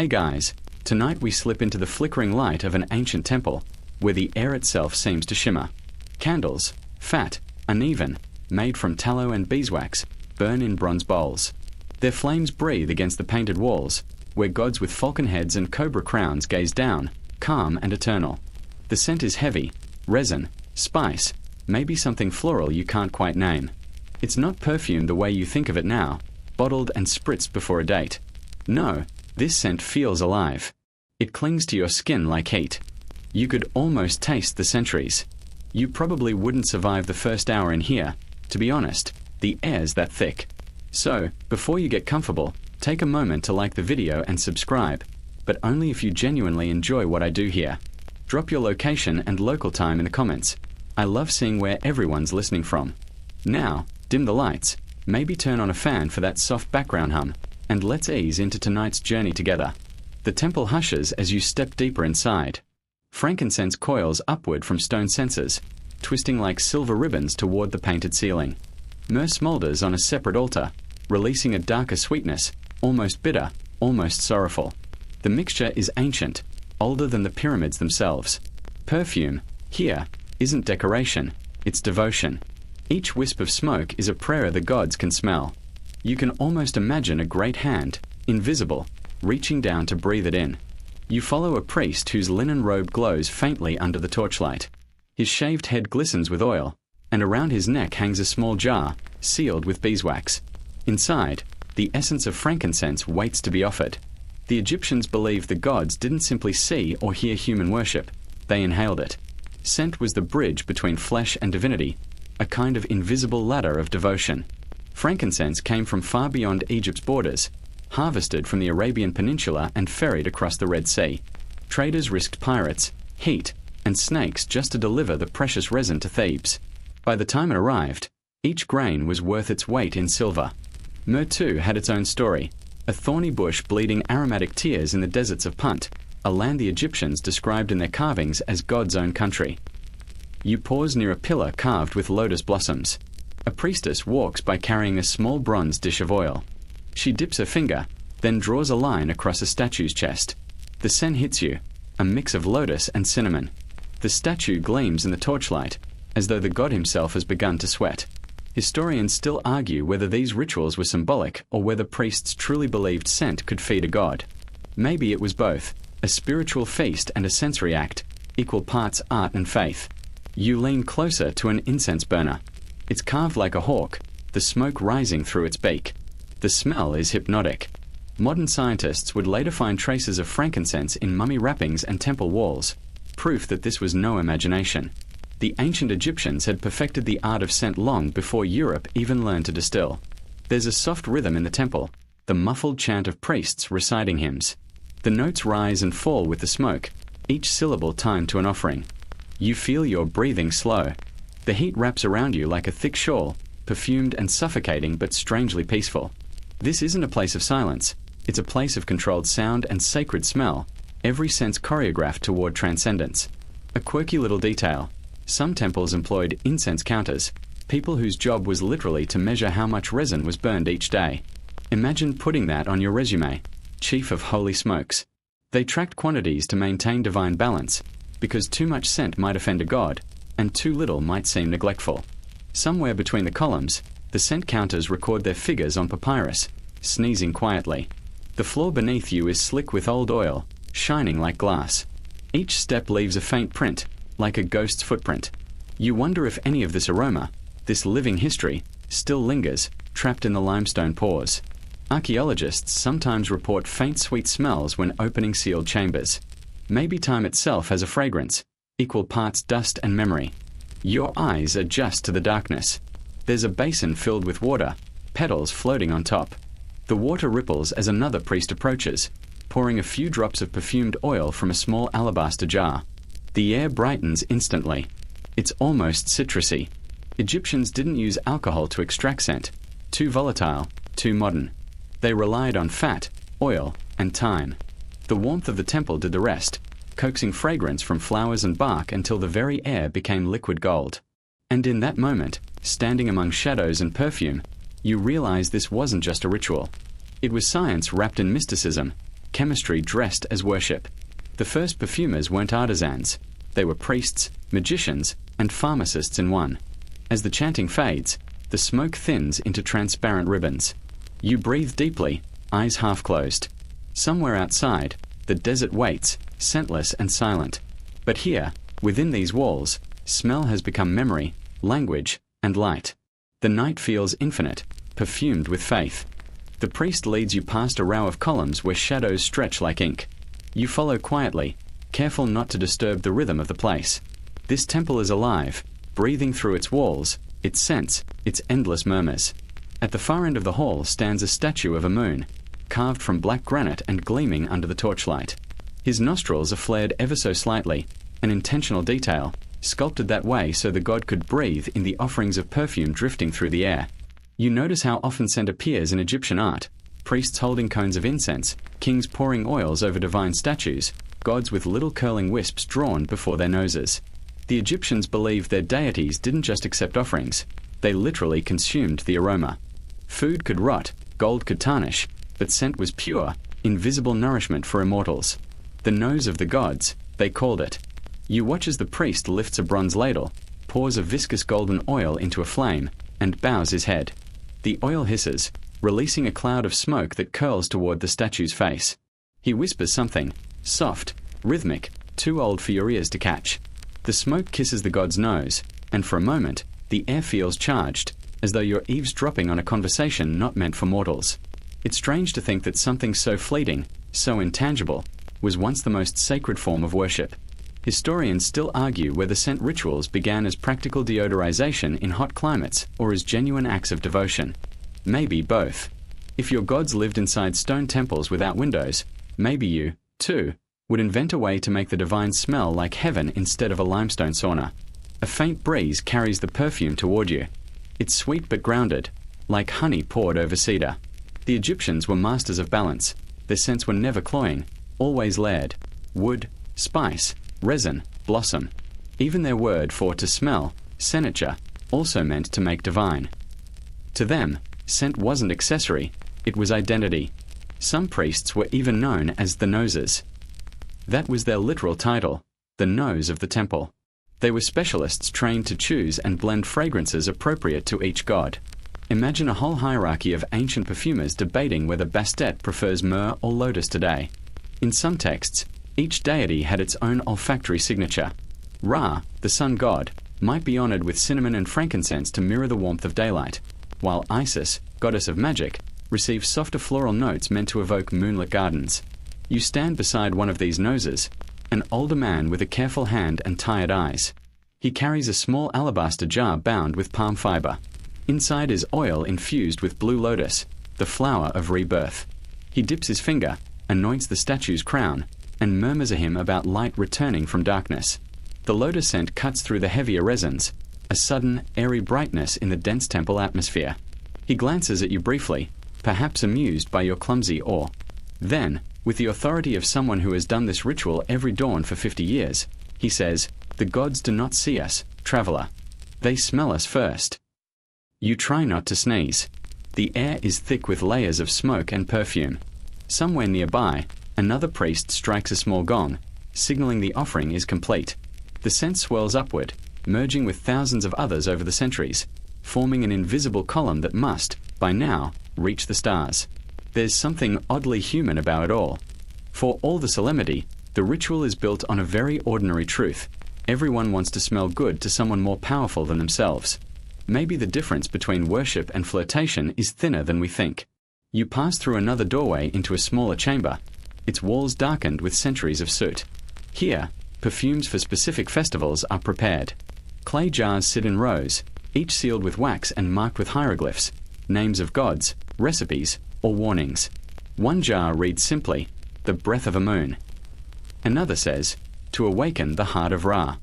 Hey guys, tonight we slip into the flickering light of an ancient temple, where the air itself seems to shimmer. Candles, fat, uneven, made from tallow and beeswax, burn in bronze bowls. Their flames breathe against the painted walls, where gods with falcon heads and cobra crowns gaze down, calm and eternal. The scent is heavy, resin, spice, maybe something floral you can't quite name. It's not perfume the way you think of it now, bottled and spritzed before a date. No, this scent feels alive. It clings to your skin like heat. You could almost taste the centuries. You probably wouldn't survive the first hour in here. To be honest, the air's that thick. So, before you get comfortable, take a moment to like the video and subscribe, but only if you genuinely enjoy what I do here. Drop your location and local time in the comments. I love seeing where everyone's listening from. Now, dim the lights, maybe turn on a fan for that soft background hum, and let's ease into tonight's journey together. The temple hushes as you step deeper inside. Frankincense coils upward from stone censers, twisting like silver ribbons toward the painted ceiling. Myrrh smolders on a separate altar, releasing a darker sweetness, almost bitter, almost sorrowful. The mixture is ancient, older than the pyramids themselves. Perfume, here, isn't decoration, it's devotion. Each wisp of smoke is a prayer the gods can smell. You can almost imagine a great hand, invisible, reaching down to breathe it in. You follow a priest whose linen robe glows faintly under the torchlight. His shaved head glistens with oil, and around his neck hangs a small jar, sealed with beeswax. Inside, the essence of frankincense waits to be offered. The Egyptians believed the gods didn't simply see or hear human worship, they inhaled it. Scent was the bridge between flesh and divinity, a kind of invisible ladder of devotion. Frankincense came from far beyond Egypt's borders, harvested from the Arabian Peninsula and ferried across the Red Sea. Traders risked pirates, heat, and snakes just to deliver the precious resin to Thebes. By the time it arrived, each grain was worth its weight in silver. Myrrh too had its own story, a thorny bush bleeding aromatic tears in the deserts of Punt, a land the Egyptians described in their carvings as God's own country. You pause near a pillar carved with lotus blossoms. A priestess walks by carrying a small bronze dish of oil. She dips her finger, then draws a line across a statue's chest. The scent hits you, a mix of lotus and cinnamon. The statue gleams in the torchlight, as though the god himself has begun to sweat. Historians still argue whether these rituals were symbolic or whether priests truly believed scent could feed a god. Maybe it was both, a spiritual feast and a sensory act, equal parts art and faith. You lean closer to an incense burner. It's carved like a hawk, the smoke rising through its beak. The smell is hypnotic. Modern scientists would later find traces of frankincense in mummy wrappings and temple walls, proof that this was no imagination. The ancient Egyptians had perfected the art of scent long before Europe even learned to distill. There's a soft rhythm in the temple, the muffled chant of priests reciting hymns. The notes rise and fall with the smoke, each syllable timed to an offering. You feel your breathing slow. The heat wraps around you like a thick shawl, perfumed and suffocating but strangely peaceful. This isn't a place of silence. It's a place of controlled sound and sacred smell, every sense choreographed toward transcendence. A quirky little detail. Some temples employed incense counters, people whose job was literally to measure how much resin was burned each day. Imagine putting that on your resume, Chief of Holy Smokes. They tracked quantities to maintain divine balance, because too much scent might offend a god, and too little might seem neglectful. Somewhere between the columns, the scent counters record their figures on papyrus, sneezing quietly. The floor beneath you is slick with old oil, shining like glass. Each step leaves a faint print, like a ghost's footprint. You wonder if any of this aroma, this living history, still lingers, trapped in the limestone pores. Archaeologists sometimes report faint sweet smells when opening sealed chambers. Maybe time itself has a fragrance, equal parts dust and memory. Your eyes adjust to the darkness. There's a basin filled with water, petals floating on top. The water ripples as another priest approaches, pouring a few drops of perfumed oil from a small alabaster jar. The air brightens instantly. It's almost citrusy. Egyptians didn't use alcohol to extract scent. Too volatile, too modern. They relied on fat, oil, and thyme. The warmth of the temple did the rest, coaxing fragrance from flowers and bark until the very air became liquid gold. And in that moment, standing among shadows and perfume, you realize this wasn't just a ritual. It was science wrapped in mysticism, chemistry dressed as worship. The first perfumers weren't artisans. They were priests, magicians, and pharmacists in one. As the chanting fades, the smoke thins into transparent ribbons. You breathe deeply, eyes half closed. Somewhere outside, the desert waits, scentless and silent. But here, within these walls, smell has become memory, language, and light. The night feels infinite, perfumed with faith. The priest leads you past a row of columns where shadows stretch like ink. You follow quietly, careful not to disturb the rhythm of the place. This temple is alive, breathing through its walls, its scents, its endless murmurs. At the far end of the hall stands a statue of a moon, carved from black granite and gleaming under the torchlight. His nostrils are flared ever so slightly, an intentional detail, sculpted that way so the god could breathe in the offerings of perfume drifting through the air. You notice how often scent appears in Egyptian art: priests holding cones of incense, kings pouring oils over divine statues, gods with little curling wisps drawn before their noses. The Egyptians believed their deities didn't just accept offerings, they literally consumed the aroma. Food could rot, gold could tarnish, but scent was pure, invisible nourishment for immortals. The nose of the gods, they called it. You watch as the priest lifts a bronze ladle, pours a viscous golden oil into a flame, and bows his head. The oil hisses, releasing a cloud of smoke that curls toward the statue's face. He whispers something, soft, rhythmic, too old for your ears to catch. The smoke kisses the god's nose, and for a moment, the air feels charged, as though you're eavesdropping on a conversation not meant for mortals. It's strange to think that something so fleeting, so intangible, was once the most sacred form of worship. Historians still argue whether scent rituals began as practical deodorization in hot climates or as genuine acts of devotion. Maybe both. If your gods lived inside stone temples without windows, maybe you, too, would invent a way to make the divine smell like heaven instead of a limestone sauna. A faint breeze carries the perfume toward you. It's sweet but grounded, like honey poured over cedar. The Egyptians were masters of balance. Their scents were never cloying, always layered: wood, spice, resin, blossom. Even their word for to smell, senature, also meant to make divine. To them, scent wasn't accessory, it was identity. Some priests were even known as the noses. That was their literal title, the nose of the temple. They were specialists trained to choose and blend fragrances appropriate to each god. Imagine a whole hierarchy of ancient perfumers debating whether Bastet prefers myrrh or lotus today. In some texts, each deity had its own olfactory signature. Ra, the sun god, might be honored with cinnamon and frankincense to mirror the warmth of daylight, while Isis, goddess of magic, receives softer floral notes meant to evoke moonlit gardens. You stand beside one of these noses, an older man with a careful hand and tired eyes. He carries a small alabaster jar bound with palm fiber. Inside is oil infused with blue lotus, the flower of rebirth. He dips his finger, anoints the statue's crown, and murmurs a hymn about light returning from darkness. The lotus scent cuts through the heavier resins, a sudden, airy brightness in the dense temple atmosphere. He glances at you briefly, perhaps amused by your clumsy awe. Then, with the authority of someone who has done this ritual every dawn for 50 years, he says, "The gods do not see us, traveler. They smell us first." You try not to sneeze. The air is thick with layers of smoke and perfume. Somewhere nearby, another priest strikes a small gong, signaling the offering is complete. The scent swirls upward, merging with thousands of others over the centuries, forming an invisible column that must, by now, reach the stars. There's something oddly human about it all. For all the solemnity, the ritual is built on a very ordinary truth. Everyone wants to smell good to someone more powerful than themselves. Maybe the difference between worship and flirtation is thinner than we think. You pass through another doorway into a smaller chamber, its walls darkened with centuries of soot. Here, perfumes for specific festivals are prepared. Clay jars sit in rows, each sealed with wax and marked with hieroglyphs, names of gods, recipes, or warnings. One jar reads simply, "The breath of a moon." Another says, "To awaken the heart of Ra."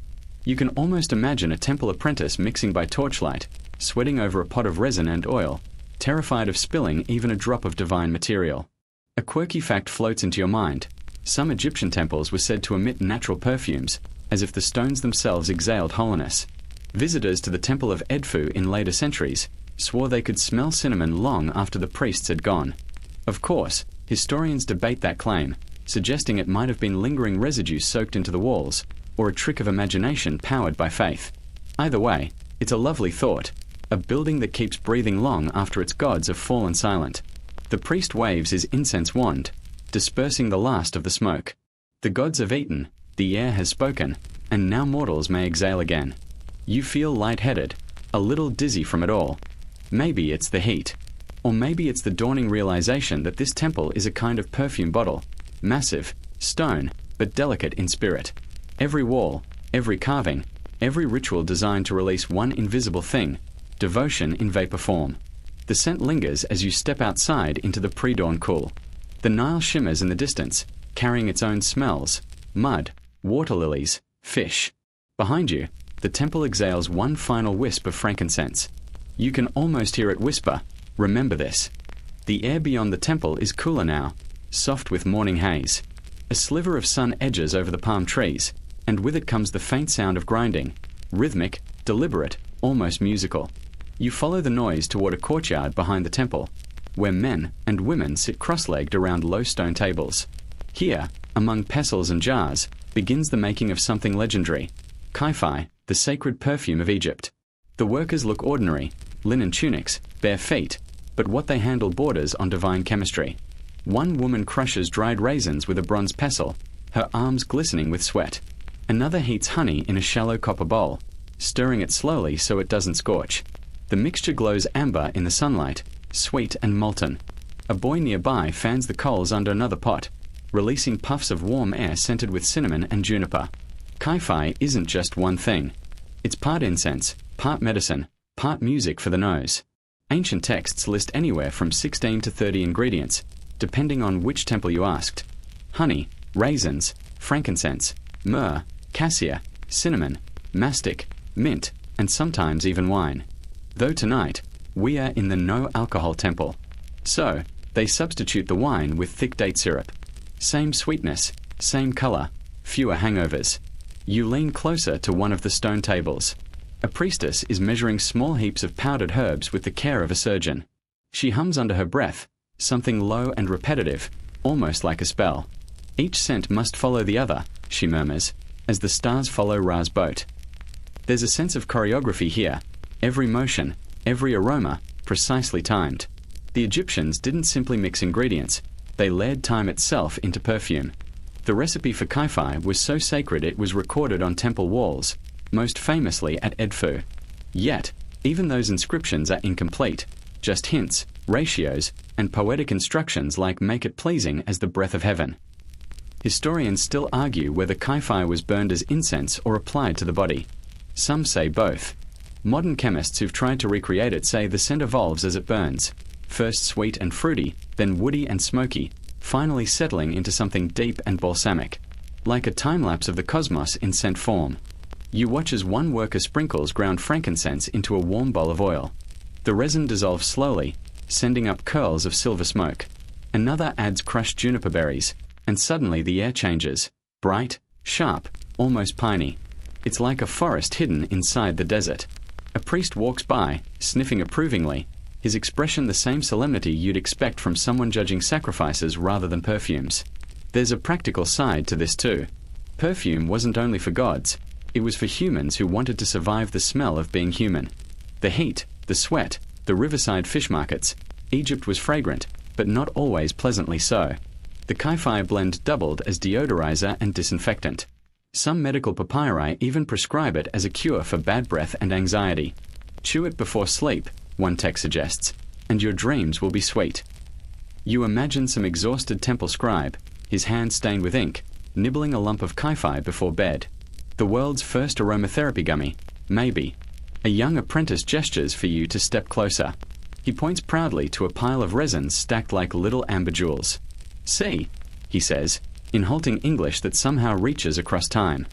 You can almost imagine a temple apprentice mixing by torchlight, sweating over a pot of resin and oil, terrified of spilling even a drop of divine material. A quirky fact floats into your mind. Some Egyptian temples were said to emit natural perfumes, as if the stones themselves exhaled holiness. Visitors to the temple of Edfu in later centuries swore they could smell cinnamon long after the priests had gone. Of course, Historians debate that claim, suggesting it might have been lingering residue soaked into the walls, or a trick of imagination powered by faith. Either way, it's a lovely thought, a building that keeps breathing long after its gods have fallen silent. The priest waves his incense wand, dispersing the last of the smoke. The gods have eaten, the air has spoken, and now mortals may exhale again. You feel lightheaded, a little dizzy from it all. Maybe it's the heat. Or maybe it's the dawning realization that this temple is a kind of perfume bottle, massive, stone, but delicate in spirit. Every wall, every carving, every ritual designed to release one invisible thing, devotion in vapor form. The scent lingers as you step outside into the pre-dawn cool. The Nile shimmers in the distance, carrying its own smells: mud, water lilies, fish. Behind you, the temple exhales one final wisp of frankincense. You can almost hear it whisper, "Remember this." The air beyond the temple is cooler now, soft with morning haze. A sliver of sun edges over the palm trees, and with it comes the faint sound of grinding, rhythmic, deliberate, almost musical. You follow the noise toward a courtyard behind the temple, where men and women sit cross-legged around low stone tables. Here, among pestles and jars, begins the making of something legendary: Kyphi, the sacred perfume of Egypt. The workers look ordinary, linen tunics, bare feet, but what they handle borders on divine chemistry. One woman crushes dried raisins with a bronze pestle, her arms glistening with sweat. Another heats honey in a shallow copper bowl, stirring it slowly so it doesn't scorch. The mixture glows amber in the sunlight, sweet and molten. A boy nearby fans the coals under another pot, releasing puffs of warm air scented with cinnamon and juniper. Kyphi isn't just one thing. It's part incense, part medicine, part music for the nose. Ancient texts list anywhere from 16 to 30 ingredients, depending on which temple you asked. Honey, raisins, frankincense, myrrh, cassia, cinnamon, mastic, mint, and sometimes even wine. Though tonight, we are in the no-alcohol temple. So, they substitute the wine with thick date syrup. Same sweetness, same color, fewer hangovers. You lean closer to one of the stone tables. A priestess is measuring small heaps of powdered herbs with the care of a surgeon. She hums under her breath, something low and repetitive, almost like a spell. Each scent must follow the other, she murmurs, as the stars follow Ra's boat. There's a sense of choreography here, every motion, every aroma, precisely timed. The Egyptians didn't simply mix ingredients, they layered time itself into perfume. The recipe for Kyphi was so sacred it was recorded on temple walls, most famously at Edfu. Yet, even those inscriptions are incomplete, just hints, ratios, and poetic instructions like make it pleasing as the breath of heaven. Historians still argue whether Kyphi was burned as incense or applied to the body. Some say both. Modern chemists who've tried to recreate it say the scent evolves as it burns, first sweet and fruity, then woody and smoky, finally settling into something deep and balsamic, like a time-lapse of the cosmos in scent form. You watch as one worker sprinkles ground frankincense into a warm bowl of oil. The resin dissolves slowly, sending up curls of silver smoke. Another adds crushed juniper berries, and suddenly the air changes, bright, sharp, almost piney. It's like a forest hidden inside the desert. A priest walks by, sniffing approvingly, his expression the same solemnity you'd expect from someone judging sacrifices rather than perfumes. There's a practical side to this too. Perfume wasn't only for gods, it was for humans who wanted to survive the smell of being human. The heat, the sweat, the riverside fish markets. Egypt was fragrant, but not always pleasantly so. The Kyphi blend doubled as deodorizer and disinfectant. Some medical papyri even prescribe it as a cure for bad breath and anxiety. Chew it before sleep, one text suggests, and your dreams will be sweet. You imagine some exhausted temple scribe, his hands stained with ink, nibbling a lump of Kyphi before bed. The world's first aromatherapy gummy, maybe. A young apprentice gestures for you to step closer. He points proudly to a pile of resins stacked like little amber jewels. "See," he says, in halting English that somehow reaches across time.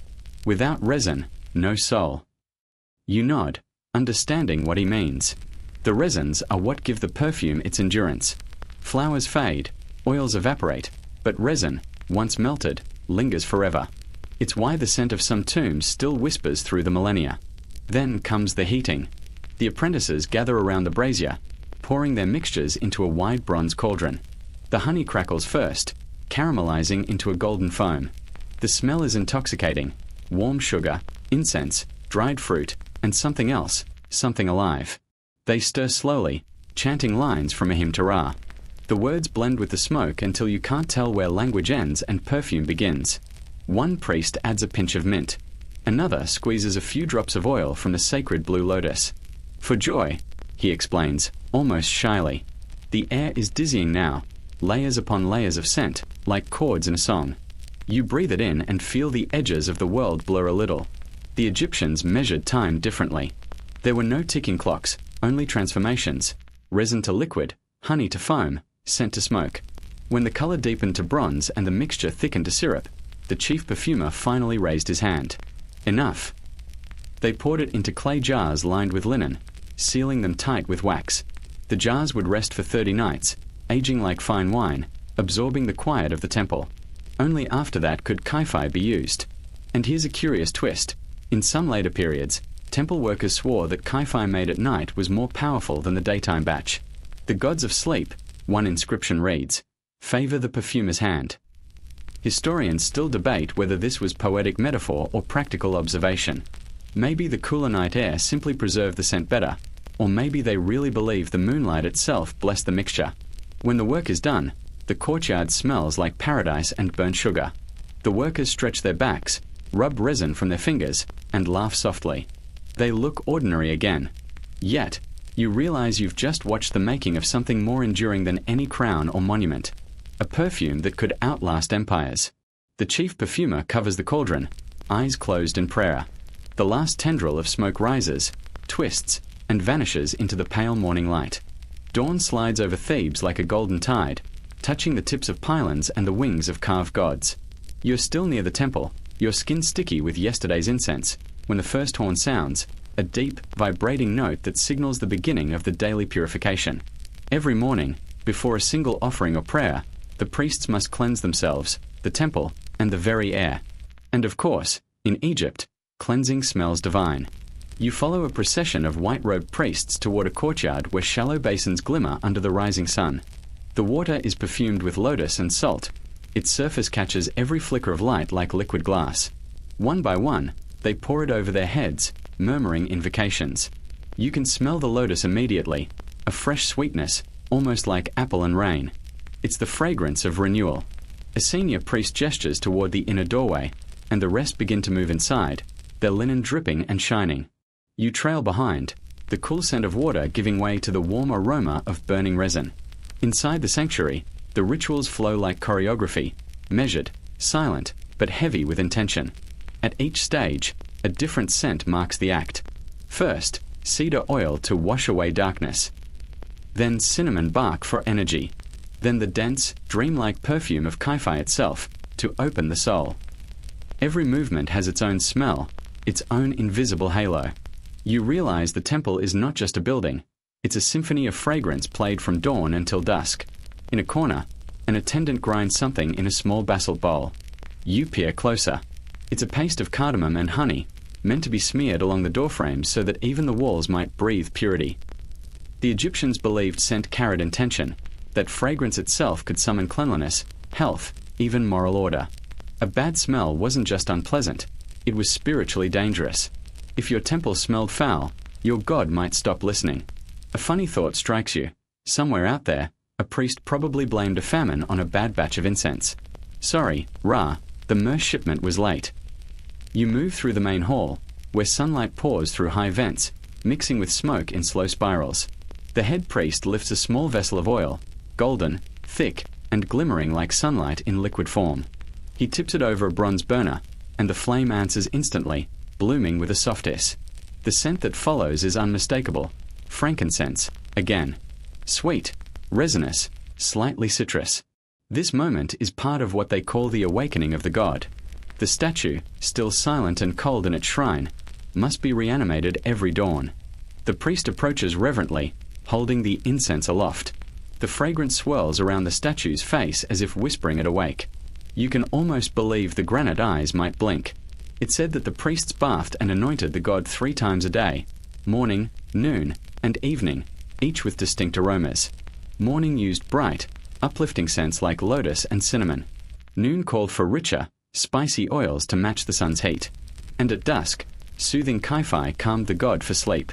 "Without resin, no soul." You nod, understanding what he means. The resins are what give the perfume its endurance. Flowers fade, oils evaporate, but resin, once melted, lingers forever. It's why the scent of some tombs still whispers through the millennia. Then comes the heating. The apprentices gather around the brazier, pouring their mixtures into a wide bronze cauldron. The honey crackles first, caramelizing into a golden foam. The smell is intoxicating: warm sugar, incense, dried fruit, and something else, something alive. They stir slowly, chanting lines from a hymn to Ra. The words blend with the smoke until you can't tell where language ends and perfume begins. One priest adds a pinch of mint. Another squeezes a few drops of oil from the sacred blue lotus. For joy, he explains, almost shyly. The air is dizzying now, layers upon layers of scent, like chords in a song. You breathe it in and feel the edges of the world blur a little. The Egyptians measured time differently. There were no ticking clocks, only transformations: resin to liquid, honey to foam, scent to smoke. When the color deepened to bronze and the mixture thickened to syrup, the chief perfumer finally raised his hand. Enough. They poured it into clay jars lined with linen, sealing them tight with wax. The jars would rest for 30 nights, aging like fine wine, absorbing the quiet of the temple. Only after that could Kyphi be used. And here's a curious twist. In some later periods, temple workers swore that Kyphi made at night was more powerful than the daytime batch. The gods of sleep, one inscription reads, favor the perfumer's hand. Historians still debate whether this was poetic metaphor or practical observation. Maybe the cooler night air simply preserved the scent better, or maybe they really believed the moonlight itself blessed the mixture. When the work is done, the courtyard smells like paradise and burnt sugar. The workers stretch their backs, rub resin from their fingers, and laugh softly. They look ordinary again. Yet, you realize you've just watched the making of something more enduring than any crown or monument. A perfume that could outlast empires. The chief perfumer covers the cauldron, eyes closed in prayer. The last tendril of smoke rises, twists, and vanishes into the pale morning light. Dawn slides over Thebes like a golden tide, touching the tips of pylons and the wings of carved gods. You're still near the temple, your skin sticky with yesterday's incense, when the first horn sounds, a deep, vibrating note that signals the beginning of the daily purification. Every morning, before a single offering or prayer, the priests must cleanse themselves, the temple, and the very air. And of course, in Egypt, cleansing smells divine. You follow a procession of white-robed priests toward a courtyard where shallow basins glimmer under the rising sun. The water is perfumed with lotus and salt. Its surface catches every flicker of light like liquid glass. One by one, they pour it over their heads, murmuring invocations. You can smell the lotus immediately, a fresh sweetness, almost like apple and rain. It's the fragrance of renewal. A senior priest gestures toward the inner doorway, and the rest begin to move inside, their linen dripping and shining. You trail behind, the cool scent of water giving way to the warm aroma of burning resin. Inside the sanctuary, the rituals flow like choreography, measured, silent, but heavy with intention. At each stage, a different scent marks the act. First, cedar oil to wash away darkness. Then cinnamon bark for energy. Then the dense, dreamlike perfume of Kyphi itself, to open the soul. Every movement has its own smell, its own invisible halo. You realize the temple is not just a building, it's a symphony of fragrance played from dawn until dusk. In a corner, an attendant grinds something in a small basalt bowl. You peer closer. It's a paste of cardamom and honey, meant to be smeared along the doorframes so that even the walls might breathe purity. The Egyptians believed scent carried intention, that fragrance itself could summon cleanliness, health, even moral order. A bad smell wasn't just unpleasant, it was spiritually dangerous. If your temple smelled foul, your god might stop listening. A funny thought strikes you. Somewhere out there, a priest probably blamed a famine on a bad batch of incense. Sorry, Ra, the myrrh shipment was late. You move through the main hall, where sunlight pours through high vents, mixing with smoke in slow spirals. The head priest lifts a small vessel of oil, golden, thick, and glimmering like sunlight in liquid form. He tips it over a bronze burner, and the flame answers instantly, blooming with a soft hiss. The scent that follows is unmistakable. Frankincense, again. Sweet, resinous, slightly citrus. This moment is part of what they call the awakening of the god. The statue, still silent and cold in its shrine, must be reanimated every dawn. The priest approaches reverently, holding the incense aloft. The fragrance swirls around the statue's face as if whispering it awake. You can almost believe the granite eyes might blink. It's said that the priests bathed and anointed the god 3 times a day, morning, noon, and evening, each with distinct aromas. Morning used bright, uplifting scents like lotus and cinnamon. Noon called for richer, spicy oils to match the sun's heat. And at dusk, soothing Kyphi calmed the god for sleep.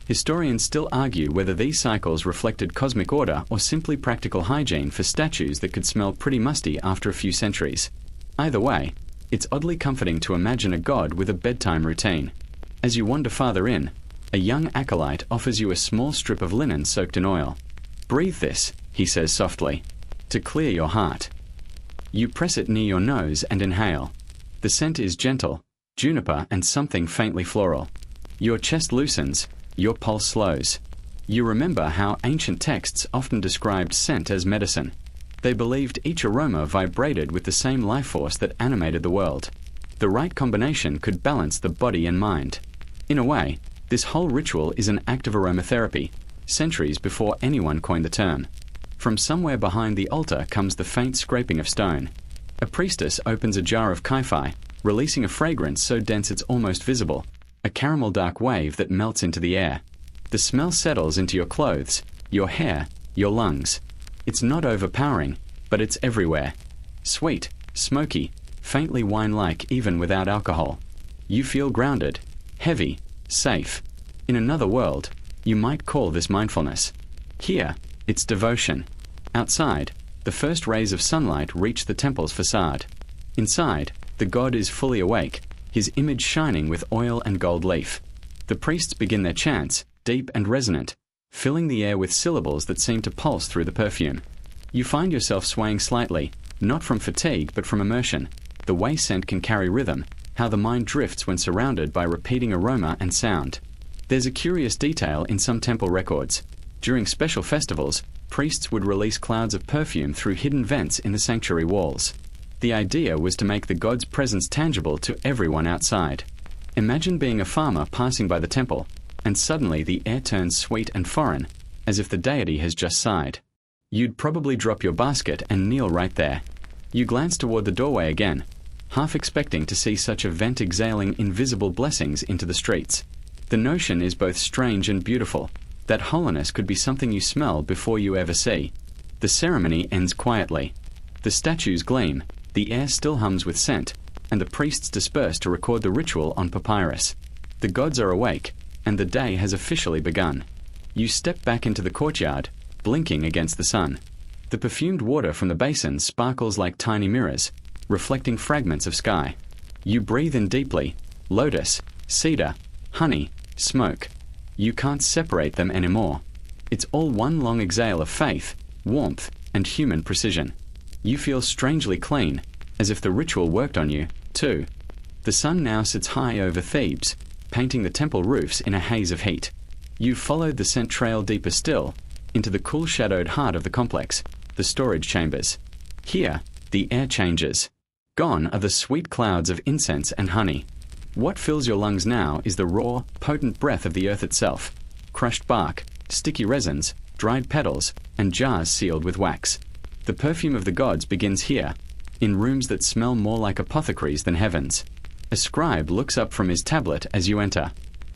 Historians still argue whether these cycles reflected cosmic order or simply practical hygiene for statues that could smell pretty musty after a few centuries. Either way, it's oddly comforting to imagine a god with a bedtime routine. As you wander farther in, a young acolyte offers you a small strip of linen soaked in oil. "Breathe this," he says softly, "to clear your heart." You press it near your nose and inhale. The scent is gentle, juniper and something faintly floral. Your chest loosens, your pulse slows. You remember how ancient texts often described scent as medicine. They believed each aroma vibrated with the same life force that animated the world. The right combination could balance the body and mind. In a way, this whole ritual is an act of aromatherapy, centuries before anyone coined the term. From somewhere behind the altar comes the faint scraping of stone. A priestess opens a jar of Kyphi, releasing a fragrance so dense it's almost visible, a caramel dark wave that melts into the air. The smell settles into your clothes, your hair, your lungs. It's not overpowering, but it's everywhere. Sweet, smoky, faintly wine-like even without alcohol. You feel grounded, heavy, safe. In another world, you might call this mindfulness. Here, it's devotion. Outside, the first rays of sunlight reach the temple's facade. Inside, the god is fully awake, his image shining with oil and gold leaf. The priests begin their chants, deep and resonant, filling the air with syllables that seem to pulse through the perfume. You find yourself swaying slightly, not from fatigue but from immersion, the way scent can carry rhythm, how the mind drifts when surrounded by repeating aroma and sound. There's a curious detail in some temple records. During special festivals, priests would release clouds of perfume through hidden vents in the sanctuary walls. The idea was to make the god's presence tangible to everyone outside. Imagine being a farmer passing by the temple, and suddenly the air turns sweet and foreign, as if the deity has just sighed. You'd probably drop your basket and kneel right there. You glance toward the doorway again, half expecting to see such a vent exhaling invisible blessings into the streets. The notion is both strange and beautiful, that holiness could be something you smell before you ever see. The ceremony ends quietly. The statues gleam, the air still hums with scent, and the priests disperse to record the ritual on papyrus. The gods are awake, and the day has officially begun. You step back into the courtyard, blinking against the sun. The perfumed water from the basin sparkles like tiny mirrors, reflecting fragments of sky. You breathe in deeply, lotus, cedar, honey, smoke. You can't separate them anymore. It's all one long exhale of faith, warmth, and human precision. You feel strangely clean, as if the ritual worked on you, too. The sun now sits high over Thebes, painting the temple roofs in a haze of heat. You've followed the scent trail deeper still, into the cool shadowed heart of the complex, the storage chambers. Here, the air changes. Gone are the sweet clouds of incense and honey. What fills your lungs now is the raw, potent breath of the earth itself. Crushed bark, sticky resins, dried petals, and jars sealed with wax. The perfume of the gods begins here, in rooms that smell more like apothecaries than heavens. A scribe looks up from his tablet as you enter.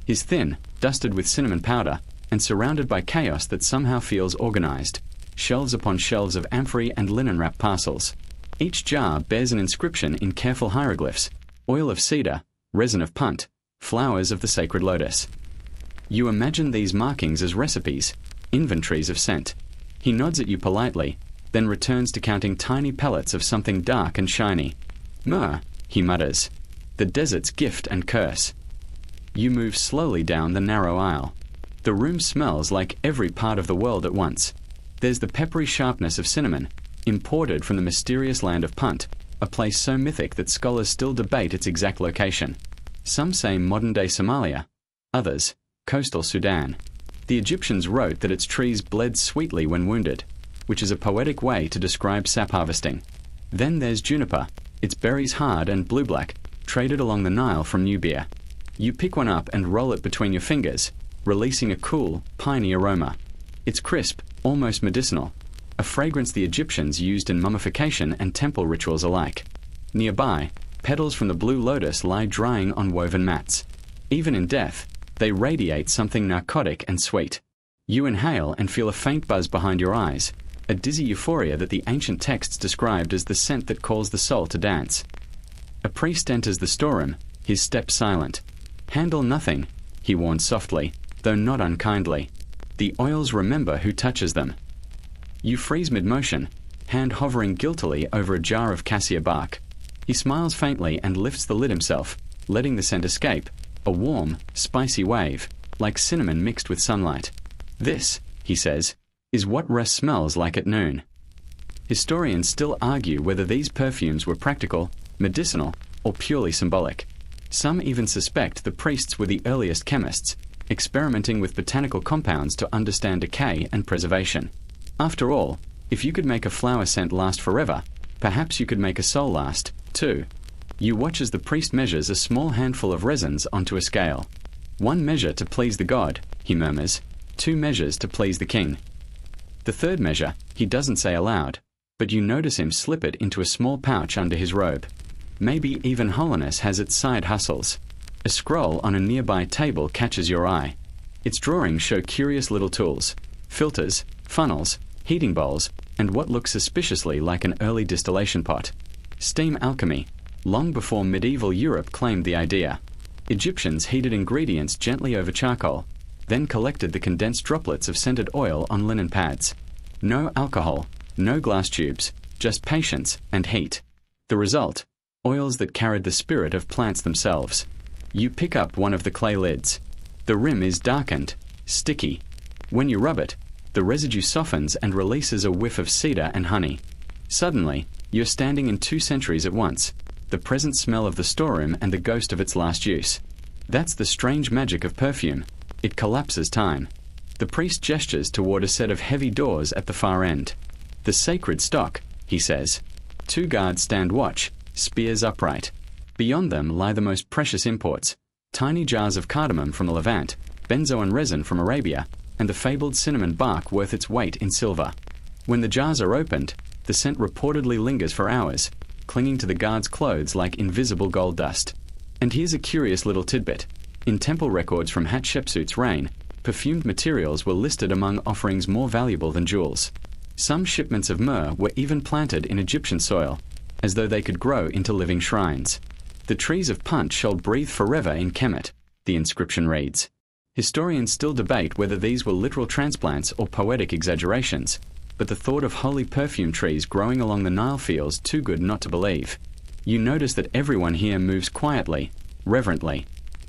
He's thin, dusted with cinnamon powder, and surrounded by chaos that somehow feels organized. Shelves upon shelves of amphorae and linen-wrapped parcels. Each jar bears an inscription in careful hieroglyphs: oil of cedar, resin of punt, flowers of the sacred lotus. You imagine these markings as recipes, inventories of scent. He nods at you politely, then returns to counting tiny pellets of something dark and shiny. "Myrrh," he mutters, "the desert's gift and curse." You move slowly down the narrow aisle. The room smells like every part of the world at once. There's the peppery sharpness of cinnamon, imported from the mysterious land of Punt, a place so mythic that scholars still debate its exact location. Some say modern-day Somalia, others, coastal Sudan. The Egyptians wrote that its trees bled sweetly when wounded, which is a poetic way to describe sap harvesting. Then there's juniper, its berries hard and blue-black, traded along the Nile from Nubia. You pick one up and roll it between your fingers, releasing a cool, piney aroma. It's crisp, almost medicinal, a fragrance the Egyptians used in mummification and temple rituals alike. Nearby, petals from the blue lotus lie drying on woven mats. Even in death, they radiate something narcotic and sweet. You inhale and feel a faint buzz behind your eyes, a dizzy euphoria that the ancient texts described as the scent that calls the soul to dance. A priest enters the storeroom, his step silent. "Handle nothing," he warns softly, though not unkindly. "The oils remember who touches them." You freeze mid-motion, hand hovering guiltily over a jar of cassia bark. He smiles faintly and lifts the lid himself, letting the scent escape, a warm, spicy wave, like cinnamon mixed with sunlight. "This," he says, "is what rest smells like at noon." Historians still argue whether these perfumes were practical, medicinal, or purely symbolic. Some even suspect the priests were the earliest chemists, experimenting with botanical compounds to understand decay and preservation. After all, if you could make a flower scent last forever, perhaps you could make a soul last, too. You watch as the priest measures a small handful of resins onto a scale. "One measure to please the god," he murmurs, "2 measures to please the king." The third measure he doesn't say aloud, but you notice him slip it into a small pouch under his robe. Maybe even Holiness has its side hustles. A scroll on a nearby table catches your eye. Its drawings show curious little tools: filters, funnels, heating bowls, and what looks suspiciously like an early distillation pot. Steam alchemy, long before medieval Europe claimed the idea. Egyptians heated ingredients gently over charcoal, then collected the condensed droplets of scented oil on linen pads. No alcohol, no glass tubes, just patience and heat. The result: oils that carried the spirit of plants themselves. You pick up one of the clay lids. The rim is darkened, sticky. When you rub it, the residue softens and releases a whiff of cedar and honey. Suddenly, you're standing in 2 centuries at once, the present smell of the storeroom and the ghost of its last use. That's the strange magic of perfume. It collapses time. The priest gestures toward a set of heavy doors at the far end. "The sacred stock," he says. 2 guards stand watch, spears upright. Beyond them lie the most precious imports: tiny jars of cardamom from the Levant, benzoin resin from Arabia, and the fabled cinnamon bark worth its weight in silver. When the jars are opened, the scent reportedly lingers for hours, clinging to the guards' clothes like invisible gold dust. And here's a curious little tidbit. In temple records from Hatshepsut's reign, perfumed materials were listed among offerings more valuable than jewels. Some shipments of myrrh were even planted in Egyptian soil, as though they could grow into living shrines. "The trees of Punt shall breathe forever in Kemet," the inscription reads. Historians still debate whether these were literal transplants or poetic exaggerations, but the thought of holy perfume trees growing along the Nile feels too good not to believe. You notice that everyone here moves quietly, reverently.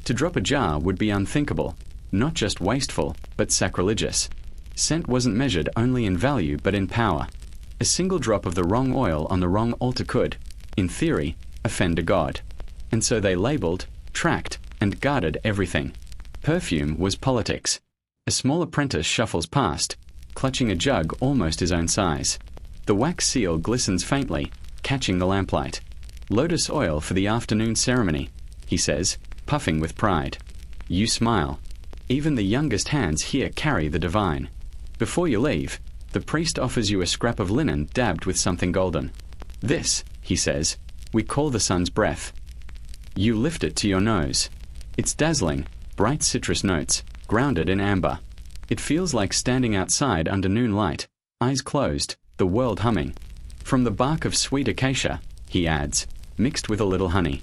To drop a jar would be unthinkable, not just wasteful, but sacrilegious. Scent wasn't measured only in value but in power. A single drop of the wrong oil on the wrong altar could, in theory, offend a god. And so they labeled, tracked, and guarded everything. Perfume was politics. A small apprentice shuffles past, clutching a jug almost his own size. The wax seal glistens faintly, catching the lamplight. "Lotus oil for the afternoon ceremony," he says, puffing with pride. You smile. Even the youngest hands here carry the divine. Before you leave, the priest offers you a scrap of linen dabbed with something golden. "This," he says, "we call the sun's breath." You lift it to your nose. It's dazzling, bright citrus notes, grounded in amber. It feels like standing outside under noon light, eyes closed, the world humming. "From the bark of sweet acacia," he adds, "mixed with a little honey."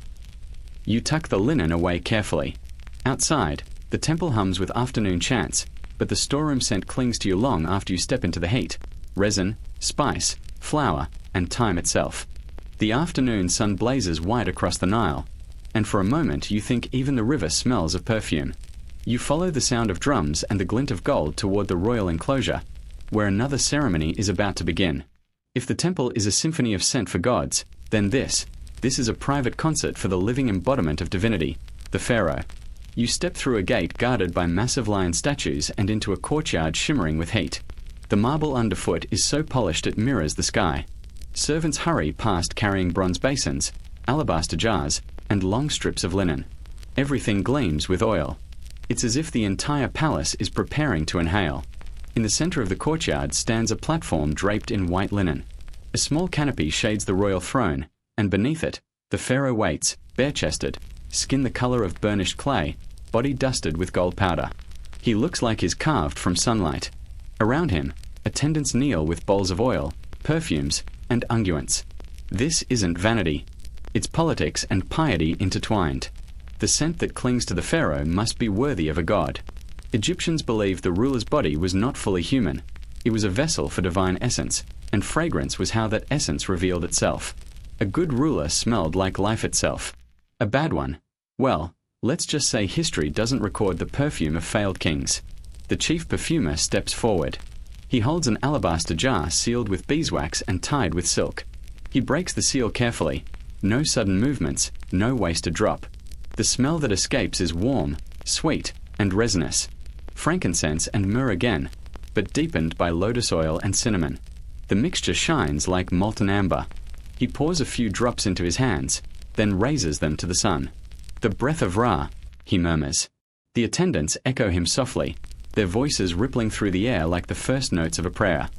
You tuck the linen away carefully. Outside, the temple hums with afternoon chants, but the storeroom scent clings to you long after you step into the heat: resin, spice, flour, and time itself. The afternoon sun blazes white across the Nile, and for a moment you think even the river smells of perfume. You follow the sound of drums and the glint of gold toward the royal enclosure, where another ceremony is about to begin. If the temple is a symphony of scent for gods, then this is a private concert for the living embodiment of divinity, the pharaoh. You step through a gate guarded by massive lion statues and into a courtyard shimmering with heat. The marble underfoot is so polished it mirrors the sky. Servants hurry past carrying bronze basins, alabaster jars, and long strips of linen. Everything gleams with oil. It's as if the entire palace is preparing to inhale. In the center of the courtyard stands a platform draped in white linen. A small canopy shades the royal throne, and beneath it, the pharaoh waits, bare-chested, skin the color of burnished clay, body dusted with gold powder. He looks like he's carved from sunlight. Around him, attendants kneel with bowls of oil, perfumes, and unguents. This isn't vanity. It's politics and piety intertwined. The scent that clings to the pharaoh must be worthy of a god. Egyptians believed the ruler's body was not fully human. It was a vessel for divine essence, and fragrance was how that essence revealed itself. A good ruler smelled like life itself. A bad one? Well, let's just say history doesn't record the perfume of failed kings. The chief perfumer steps forward. He holds an alabaster jar sealed with beeswax and tied with silk. He breaks the seal carefully. No sudden movements, no wasted drop. The smell that escapes is warm, sweet, and resinous. Frankincense and myrrh again, but deepened by lotus oil and cinnamon. The mixture shines like molten amber. He pours a few drops into his hands, then raises them to the sun. "The breath of Ra," he murmurs. The attendants echo him softly, their voices rippling through the air like the first notes of a prayer.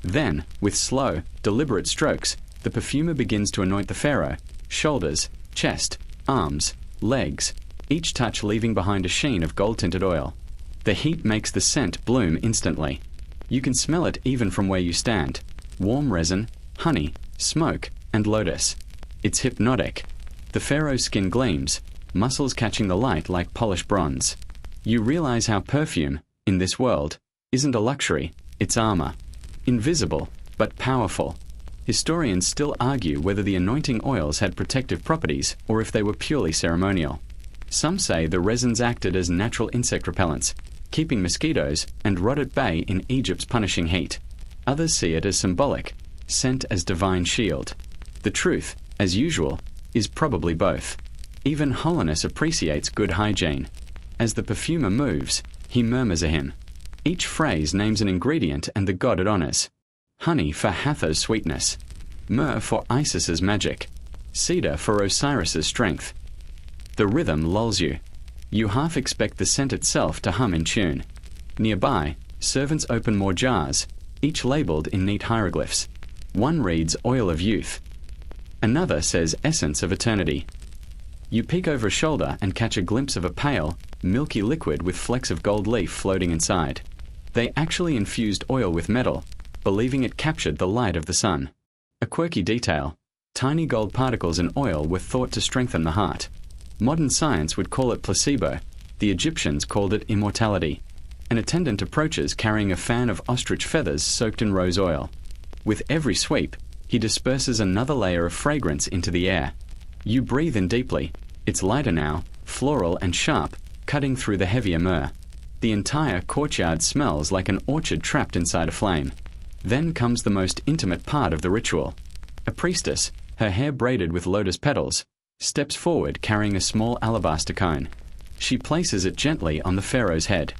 Then, with slow, deliberate strokes, the perfumer begins to anoint the pharaoh, shoulders, chest, arms, legs, each touch leaving behind a sheen of gold-tinted oil. The heat makes the scent bloom instantly. You can smell it even from where you stand. Warm resin, honey, smoke, and lotus. It's hypnotic. The pharaoh's skin gleams, muscles catching the light like polished bronze. You realize how perfume, in this world, isn't a luxury, it's armor. Invisible, but powerful. Historians still argue whether the anointing oils had protective properties or if they were purely ceremonial. Some say the resins acted as natural insect repellents, keeping mosquitoes and rot at bay in Egypt's punishing heat. Others see it as symbolic, scent as divine shield. The truth, as usual, is probably both. Even holiness appreciates good hygiene. As the perfumer moves, he murmurs a hymn. Each phrase names an ingredient and the god it honors. Honey for Hathor's sweetness, myrrh for Isis's magic, cedar for Osiris's strength. The rhythm lulls you. You half expect the scent itself to hum in tune. Nearby, servants open more jars, each labeled in neat hieroglyphs. One reads oil of youth. Another says essence of eternity. You peek over a shoulder and catch a glimpse of a pale, milky liquid with flecks of gold leaf floating inside. They actually infused oil with metal, believing it captured the light of the sun. A quirky detail. Tiny gold particles in oil were thought to strengthen the heart. Modern science would call it placebo. The Egyptians called it immortality. An attendant approaches carrying a fan of ostrich feathers soaked in rose oil. With every sweep, he disperses another layer of fragrance into the air. You breathe in deeply. It's lighter now, floral and sharp, cutting through the heavier myrrh. The entire courtyard smells like an orchard trapped inside a flame. Then comes the most intimate part of the ritual. A priestess, her hair braided with lotus petals, steps forward carrying a small alabaster cone. She places it gently on the pharaoh's head.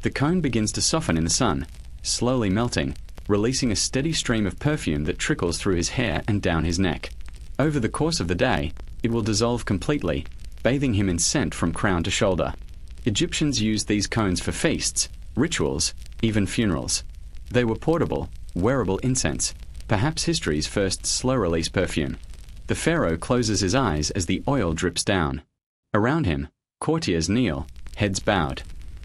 The cone begins to soften in the sun, slowly melting, releasing a steady stream of perfume that trickles through his hair and down his neck. Over the course of the day, it will dissolve completely, bathing him in scent from crown to shoulder. Egyptians used these cones for feasts, rituals, even funerals. They were portable, wearable incense, perhaps history's first slow-release perfume. The pharaoh closes his eyes as the oil drips down. Around him, courtiers kneel, heads bowed.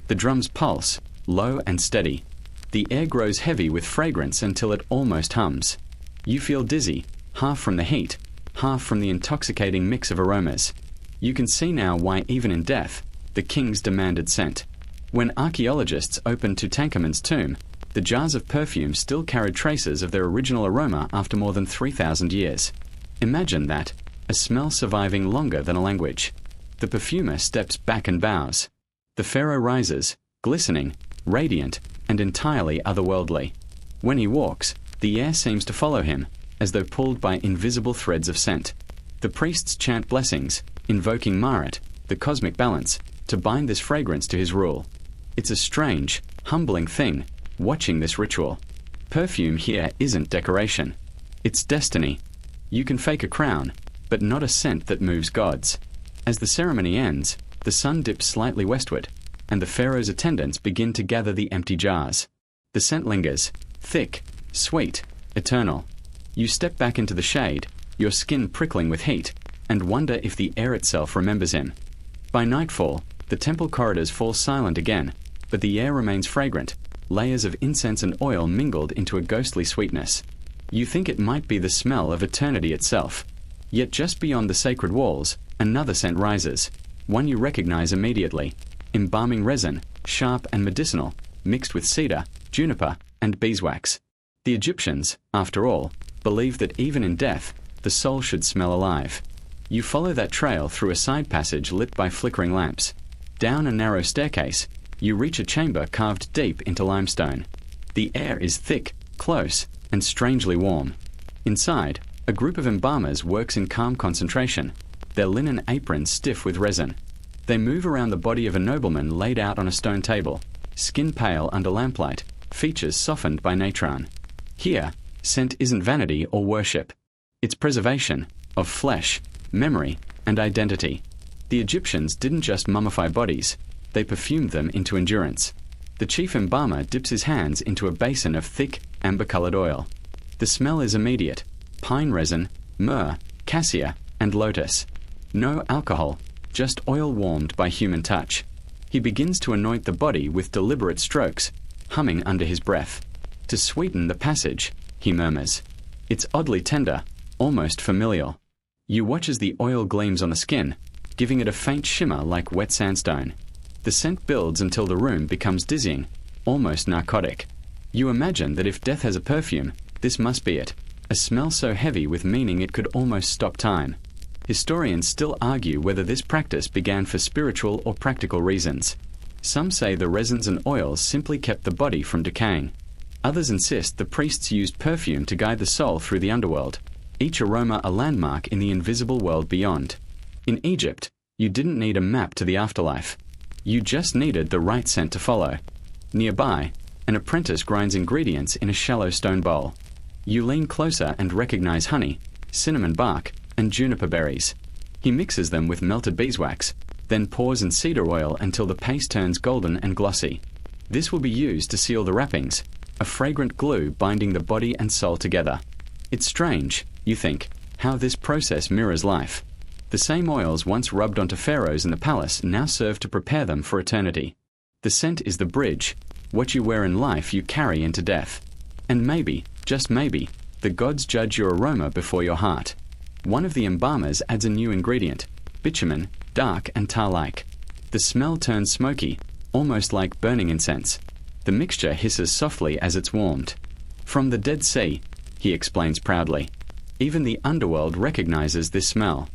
The drums pulse, low and steady. The air grows heavy with fragrance until it almost hums. You feel dizzy, half from the heat, half from the intoxicating mix of aromas. You can see now why even in death, the kings demanded scent. When archaeologists opened Tutankhamun's tomb, the jars of perfume still carried traces of their original aroma after more than 3,000 years. Imagine that, a smell surviving longer than a language. The perfumer steps back and bows. The pharaoh rises, glistening, radiant, and entirely otherworldly. When he walks, the air seems to follow him, as though pulled by invisible threads of scent. The priests chant blessings, invoking Myrrh, the cosmic balance, to bind this fragrance to his rule. It's a strange, humbling thing, watching this ritual. Perfume here isn't decoration. It's destiny. You can fake a crown, but not a scent that moves gods. As the ceremony ends, the sun dips slightly westward, and the pharaoh's attendants begin to gather the empty jars. The scent lingers, thick, sweet, eternal. You step back into the shade, your skin prickling with heat, and wonder if the air itself remembers him. By nightfall, the temple corridors fall silent again, but the air remains fragrant, layers of incense and oil mingled into a ghostly sweetness. You think it might be the smell of eternity itself. Yet just beyond the sacred walls, another scent rises, one you recognize immediately: embalming resin, sharp and medicinal, mixed with cedar, juniper, and beeswax. The Egyptians, after all, believed that even in death, the soul should smell alive. You follow that trail through a side passage lit by flickering lamps. Down a narrow staircase, you reach a chamber carved deep into limestone. The air is thick, close, and strangely warm. Inside, a group of embalmers works in calm concentration, their linen aprons stiff with resin. They move around the body of a nobleman laid out on a stone table, skin pale under lamplight, features softened by natron. Here, scent isn't vanity or worship. It's preservation of flesh, memory, and identity. The Egyptians didn't just mummify bodies, they perfumed them into endurance. The chief embalmer dips his hands into a basin of thick, amber-colored oil. The smell is immediate: pine resin, myrrh, cassia, and lotus. No alcohol, just oil warmed by human touch. He begins to anoint the body with deliberate strokes, humming under his breath. To sweeten the passage, he murmurs. It's oddly tender, almost familial. You watch as the oil gleams on the skin, giving it a faint shimmer like wet sandstone. The scent builds until the room becomes dizzying, almost narcotic. You imagine that if death has a perfume, this must be it, a smell so heavy with meaning it could almost stop time. Historians still argue whether this practice began for spiritual or practical reasons. Some say the resins and oils simply kept the body from decaying. Others insist the priests used perfume to guide the soul through the underworld, each aroma a landmark in the invisible world beyond. In Egypt, you didn't need a map to the afterlife. You just needed the right scent to follow. Nearby, an apprentice grinds ingredients in a shallow stone bowl. You lean closer and recognize honey, cinnamon bark, and juniper berries. He mixes them with melted beeswax, then pours in cedar oil until the paste turns golden and glossy. This will be used to seal the wrappings, a fragrant glue binding the body and soul together. It's strange, you think, how this process mirrors life. The same oils once rubbed onto pharaohs in the palace now serve to prepare them for eternity. The scent is the bridge. What you wear in life you carry into death. And maybe, just maybe, the gods judge your aroma before your heart. One of the embalmers adds a new ingredient: bitumen, dark and tar-like. The smell turns smoky, almost like burning incense. The mixture hisses softly as it's warmed. From the Dead Sea, he explains proudly. Even the underworld recognizes this smell.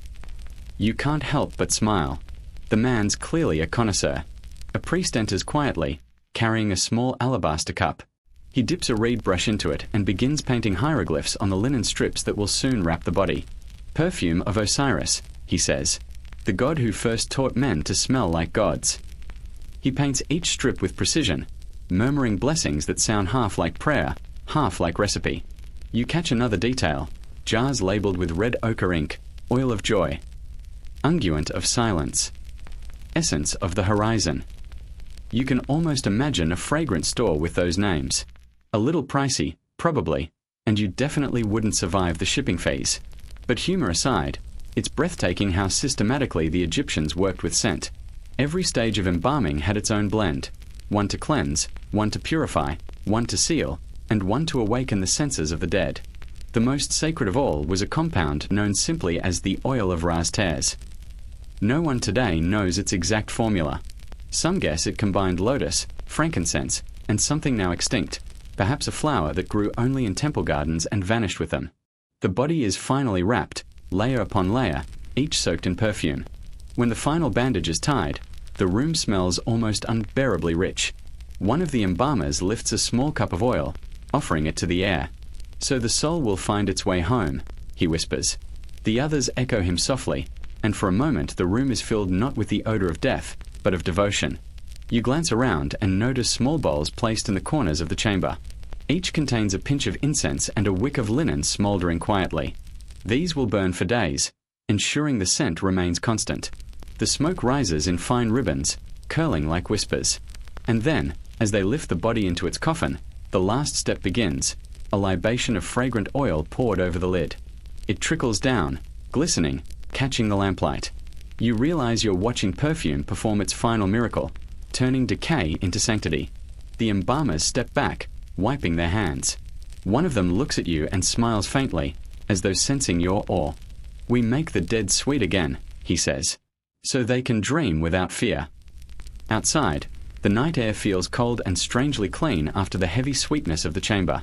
You can't help but smile. The man's clearly a connoisseur. A priest enters quietly, carrying a small alabaster cup. He dips a reed brush into it and begins painting hieroglyphs on the linen strips that will soon wrap the body. Perfume of Osiris, he says, the god who first taught men to smell like gods. He paints each strip with precision, murmuring blessings that sound half like prayer, half like recipe. You catch another detail: jars labeled with red ochre ink, oil of joy, unguent of silence, essence of the horizon. You can almost imagine a fragrance store with those names. A little pricey, probably, and you definitely wouldn't survive the shipping fees. But humor aside, it's breathtaking how systematically the Egyptians worked with scent. Every stage of embalming had its own blend: one to cleanse, one to purify, one to seal, and one to awaken the senses of the dead. The most sacred of all was a compound known simply as the oil of Ra's tares. No one today knows its exact formula. Some guess it combined lotus, frankincense, and something now extinct, perhaps a flower that grew only in temple gardens and vanished with them. The body is finally wrapped, layer upon layer, each soaked in perfume. When the final bandage is tied, the room smells almost unbearably rich. One of the embalmers lifts a small cup of oil, offering it to the air. "So the soul will find its way home," he whispers. The others echo him softly, and for a moment the room is filled not with the odor of death, but of devotion. You glance around and notice small bowls placed in the corners of the chamber. Each contains a pinch of incense and a wick of linen smouldering quietly. These will burn for days, ensuring the scent remains constant. The smoke rises in fine ribbons, curling like whispers. And then, as they lift the body into its coffin, the last step begins, a libation of fragrant oil poured over the lid. It trickles down, glistening, catching the lamplight. You realize you're watching perfume perform its final miracle, turning decay into sanctity. The embalmers step back, wiping their hands. One of them looks at you and smiles faintly, as though sensing your awe. "We make the dead sweet again," he says, "so they can dream without fear." Outside, the night air feels cold and strangely clean after the heavy sweetness of the chamber.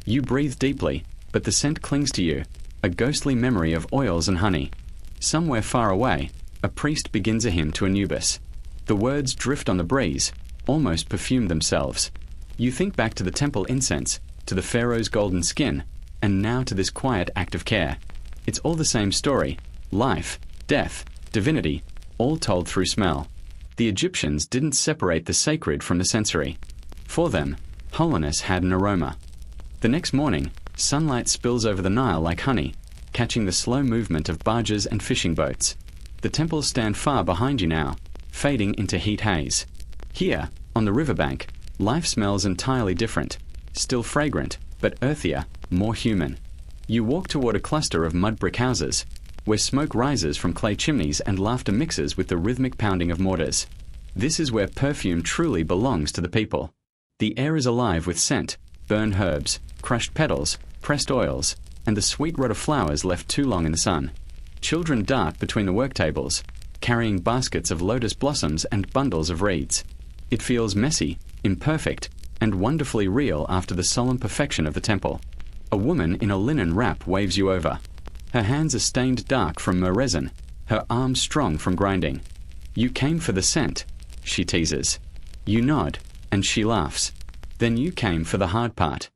You breathe deeply, but the scent clings to you, a ghostly memory of oils and honey. Somewhere far away, a priest begins a hymn to Anubis. The words drift on the breeze, almost perfume themselves. You think back to the temple incense, to the pharaoh's golden skin, and now to this quiet act of care. It's all the same story: life, death, divinity, all told through smell. The Egyptians didn't separate the sacred from the sensory. For them, holiness had an aroma. The next morning, sunlight spills over the Nile like honey, catching the slow movement of barges and fishing boats. The temples stand far behind you now, fading into heat haze. Here, on the riverbank, life smells entirely different, still fragrant, but earthier, more human. You walk toward a cluster of mud brick houses, where smoke rises from clay chimneys and laughter mixes with the rhythmic pounding of mortars. This is where perfume truly belongs to the people. The air is alive with scent, burned herbs, crushed petals, pressed oils, and the sweet rot of flowers left too long in the sun. Children dart between the work tables, carrying baskets of lotus blossoms and bundles of reeds. It feels messy, imperfect, and wonderfully real after the solemn perfection of the temple. A woman in a linen wrap waves you over. Her hands are stained dark from myrrh resin, her arms strong from grinding. "You came for the scent," she teases. You nod, and she laughs. "Then you came for the hard part."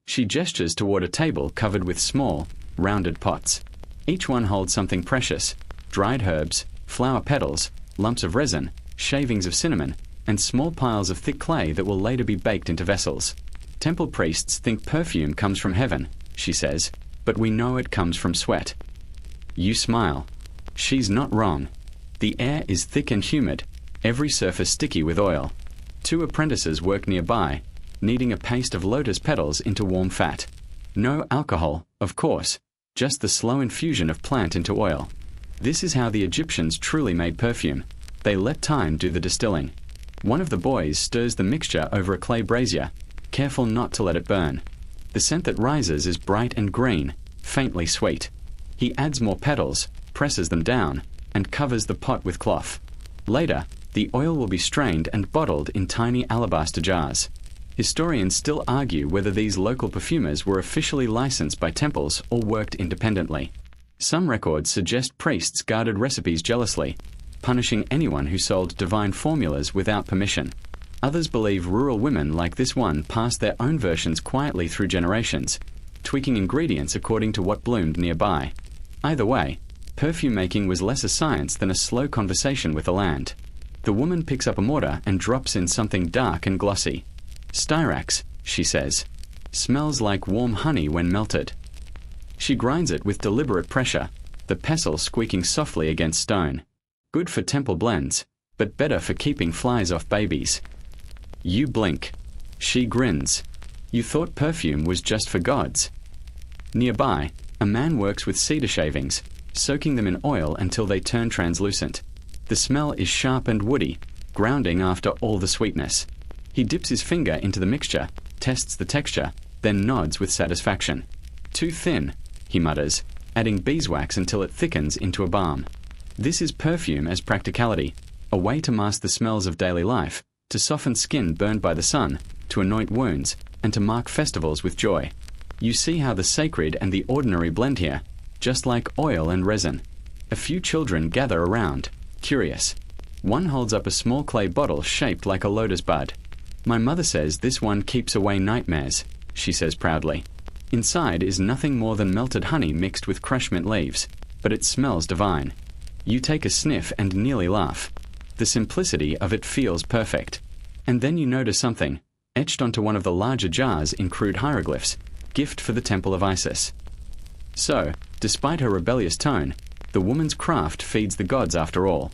She gestures toward a table covered with small, rounded pots. Each one holds something precious: dried herbs, flower petals, lumps of resin, shavings of cinnamon, and small piles of thick clay that will later be baked into vessels. "Temple priests think perfume comes from heaven," she says, "but we know it comes from sweat." You smile. She's not wrong. The air is thick and humid, every surface sticky with oil. Two apprentices work nearby, kneading a paste of lotus petals into warm fat. No alcohol, of course, just the slow infusion of plant into oil. This is how the Egyptians truly made perfume. They let time do the distilling. One of the boys stirs the mixture over a clay brazier, careful not to let it burn. The scent that rises is bright and green, faintly sweet. He adds more petals, presses them down, and covers the pot with cloth. Later, the oil will be strained and bottled in tiny alabaster jars. Historians still argue whether these local perfumers were officially licensed by temples or worked independently. Some records suggest priests guarded recipes jealously, punishing anyone who sold divine formulas without permission. Others believe rural women like this one passed their own versions quietly through generations, tweaking ingredients according to what bloomed nearby. Either way, perfume making was less a science than a slow conversation with the land. The woman picks up a mortar and drops in something dark and glossy. "Styrax," she says. "Smells like warm honey when melted." She grinds it with deliberate pressure, the pestle squeaking softly against stone. Good for temple blends, but better for keeping flies off babies. You blink. She grins. You thought perfume was just for gods. Nearby, a man works with cedar shavings, soaking them in oil until they turn translucent. The smell is sharp and woody, grounding after all the sweetness. He dips his finger into the mixture, tests the texture, then nods with satisfaction. "Too thin," he mutters, adding beeswax until it thickens into a balm. This is perfume as practicality, a way to mask the smells of daily life, to soften skin burned by the sun, to anoint wounds, and to mark festivals with joy. You see how the sacred and the ordinary blend here, just like oil and resin. A few children gather around, curious. One holds up a small clay bottle shaped like a lotus bud. "My mother says this one keeps away nightmares," she says proudly. Inside is nothing more than melted honey mixed with crushed mint leaves, but it smells divine. You take a sniff and nearly laugh. The simplicity of it feels perfect. And then you notice something, etched onto one of the larger jars in crude hieroglyphs, "Gift for the Temple of Isis." So, despite her rebellious tone, the woman's craft feeds the gods after all.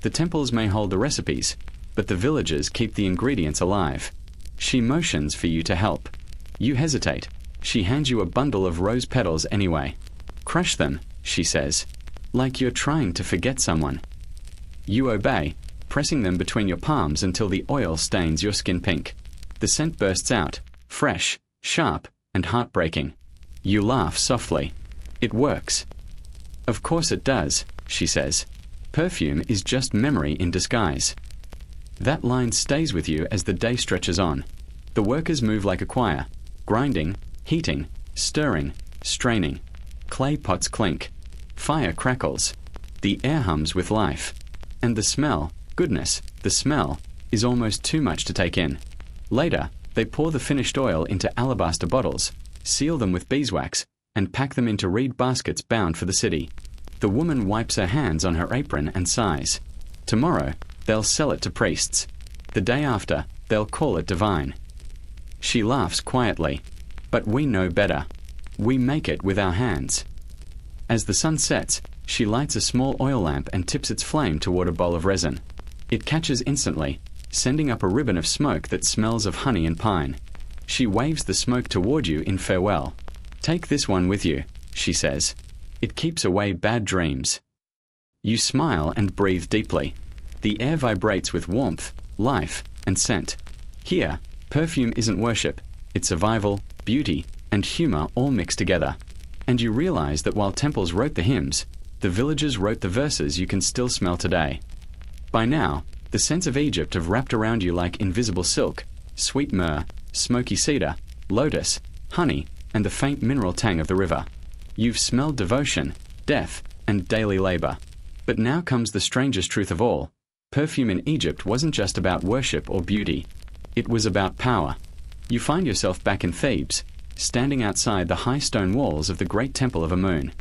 The temples may hold the recipes, but the villagers keep the ingredients alive. She motions for you to help. You hesitate. She hands you a bundle of rose petals anyway. "Crush them," she says, "like you're trying to forget someone." You obey, pressing them between your palms until the oil stains your skin pink. The The scent bursts out, fresh, sharp, and heartbreaking. You laugh softly. It works. Of course it does, she says. Perfume is just memory in disguise. That line stays with you as the day stretches on. The workers move like a choir, grinding, heating, stirring, straining. Clay pots clink. Fire crackles. The air hums with life. And the smell, goodness, the smell, is almost too much to take in. Later, they pour the finished oil into alabaster bottles, seal them with beeswax, and pack them into reed baskets bound for the city. The woman wipes her hands on her apron and sighs. Tomorrow, they'll sell it to priests. The day after, they'll call it divine. She laughs quietly. But we know better. We make it with our hands. As the sun sets, she lights a small oil lamp and tips its flame toward a bowl of resin. It catches instantly, sending up a ribbon of smoke that smells of honey and pine. She waves the smoke toward you in farewell. Take this one with you, she says. It keeps away bad dreams. You smile and breathe deeply. The air vibrates with warmth, life, and scent. Here, perfume isn't worship. It's survival, beauty, and humor all mixed together. And you realize that while temples wrote the hymns, the villagers wrote the verses you can still smell today. By now, the scents of Egypt have wrapped around you like invisible silk, sweet myrrh, smoky cedar, lotus, honey, and the faint mineral tang of the river. You've smelled devotion, death, and daily labor. But now comes the strangest truth of all. Perfume in Egypt wasn't just about worship or beauty. It was about power. You find yourself back in Thebes, standing outside the high stone walls of the great temple of Amun.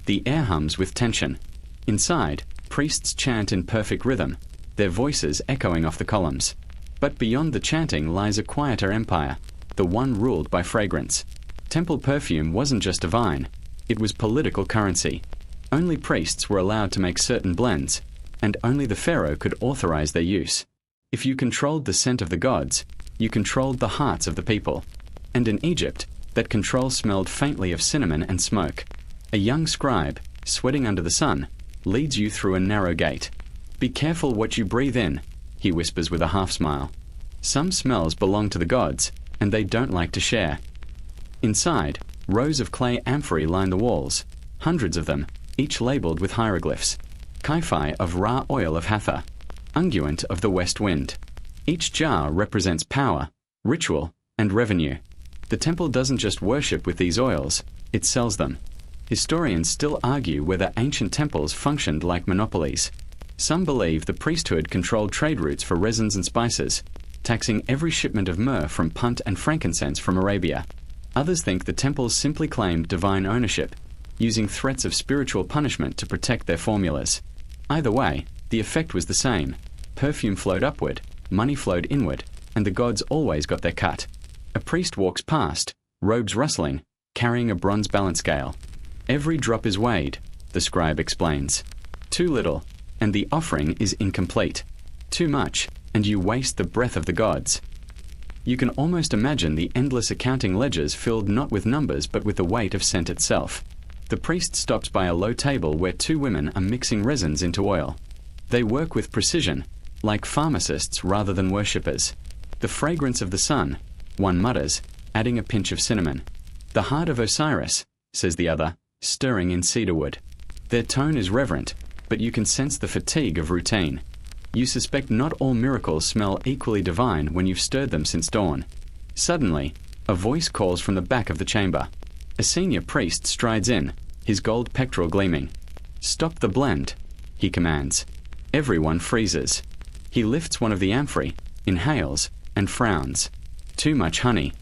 The air hums with tension. Inside, priests chant in perfect rhythm, their voices echoing off the columns. But beyond the chanting lies a quieter empire, the one ruled by fragrance. Temple perfume wasn't just divine, it was political currency. Only priests were allowed to make certain blends, and only the pharaoh could authorize their use. If you controlled the scent of the gods, you controlled the hearts of the people. And in Egypt, that control smelled faintly of cinnamon and smoke. A young scribe, sweating under the sun, leads you through a narrow gate. Be careful what you breathe in, he whispers with a half-smile. Some smells belong to the gods, and they don't like to share. Inside, rows of clay amphorae line the walls, hundreds of them, each labeled with hieroglyphs. Kyphi of Ra oil of Hathor, unguent of the west wind. Each jar represents power, ritual, and revenue. The temple doesn't just worship with these oils, it sells them. Historians still argue whether ancient temples functioned like monopolies. Some believe the priesthood controlled trade routes for resins and spices, taxing every shipment of myrrh from Punt and Frankincense from Arabia. Others think the temples simply claimed divine ownership, using threats of spiritual punishment to protect their formulas. Either way, the effect was the same. Perfume flowed upward, money flowed inward, and the gods always got their cut. A priest walks past, robes rustling, carrying a bronze balance scale. Every drop is weighed, the scribe explains. Too little, and the offering is incomplete. Too much, and you waste the breath of the gods. You can almost imagine the endless accounting ledgers filled not with numbers but with the weight of scent itself. The priest stops by a low table where two women are mixing resins into oil. They work with precision, like pharmacists rather than worshippers. The fragrance of the sun, one mutters, adding a pinch of cinnamon. The heart of Osiris, says the other, stirring in cedarwood. Their tone is reverent, but you can sense the fatigue of routine. You suspect not all miracles smell equally divine when you've stirred them since dawn. Suddenly, a voice calls from the back of the chamber. A senior priest strides in, his gold pectoral gleaming. "Stop the blend," he commands. Everyone freezes. He lifts one of the amphorae, inhales, and frowns. Too much honey.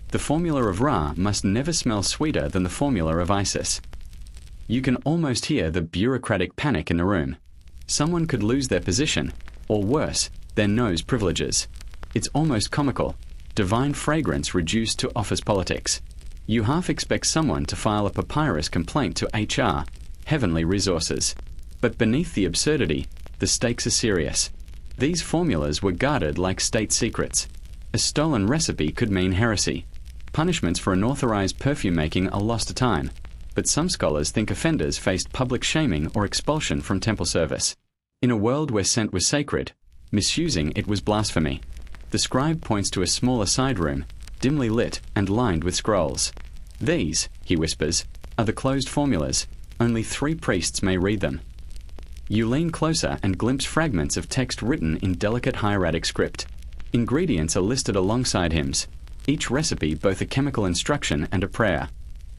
The formula of Ra must never smell sweeter than the formula of Isis. You can almost hear the bureaucratic panic in the room. Someone could lose their position, or worse, their nose privileges. It's almost comical. Divine fragrance reduced to office politics. You half expect someone to file a papyrus complaint to HR, heavenly resources. But beneath the absurdity, the stakes are serious. These formulas were guarded like state secrets. A stolen recipe could mean heresy. Punishments for unauthorized perfume making are lost to time, but some scholars think offenders faced public shaming or expulsion from temple service. In a world where scent was sacred, misusing it was blasphemy. The scribe points to a smaller side room, dimly lit and lined with scrolls. "These," he whispers, "are the closed formulas. Only 3 priests may read them." You lean closer and glimpse fragments of text written in delicate hieratic script. Ingredients are listed alongside hymns, each recipe both a chemical instruction and a prayer.